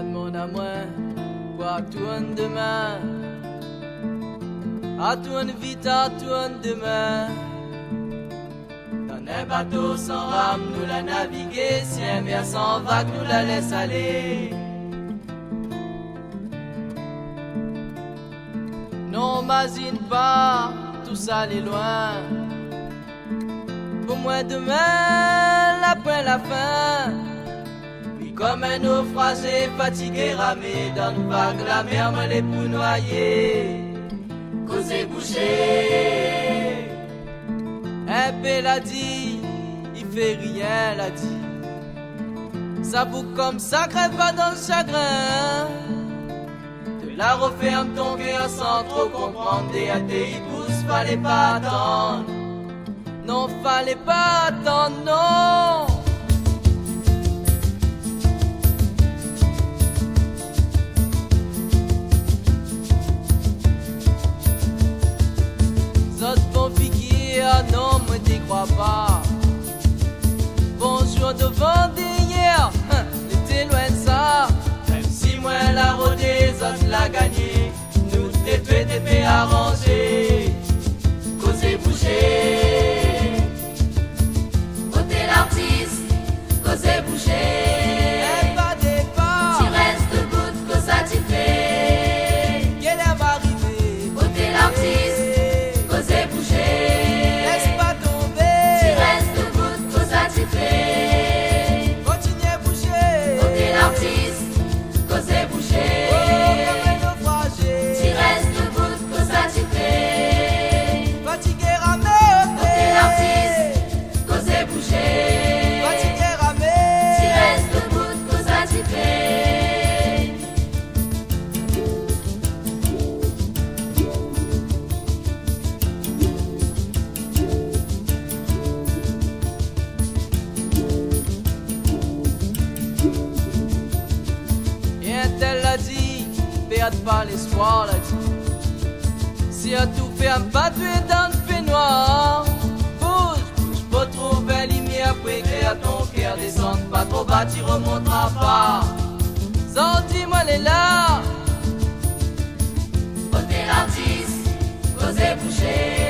mon amour, pour toi demain. À toi vite, à toi demain. Dans un bateau sans rame, nous la naviguer. Si un mer sans vague, nous la laisse aller. Non, m'imagine pas, tout ça est loin. Pour moi demain, après la fin. Puis comme un naufragé, fatigué, ramé dans nos vagues, la mer me les pour noyer. Causé bouché. Un peu l'a dit, il fait rien, l'a dit. Ça boucle comme ça, crève pas dans le chagrin. De la referme ton cœur sans trop comprendre. Des athées, ils poussent, fallait pas attendre. Non, fallait pas attendre, non. Zot bon figure, non, moi t'y crois pas. Bonjour devant d'hier, t'étais loin de ça. Même si moi la rodée, zot l'a gagné. Nous t'es arrangé. Causé bouger. Côté l'artiste, causé bouger. Elle va départ. Tu restes debout, que ça t'y fait. Qu'elle est arrivée. Côté l'artiste, causé bouger. Laisse pas Tu tomber. restes debout, que ça t'y fait. Continue à bouger. Côté l'artiste, causé Oh, bouger. comme un naufragé. Tu restes debout, que ça t'y fait. Fatigué, ramé. Côté l'artiste, causé bouger. Fatigué, Tu ramé. restes debout, que ça t'y fait. Et un tel l'a dit, perde pas l'espoir, l'a dit. Si à tout fait un pas, tu es dans le fait noir. Bouge, bouge, pas trop belle lumière, pour éclairer ton cœur, descendre pas trop bas, tu remonteras pas. Dis-moi les là. Côté l'artiste, causé bouger.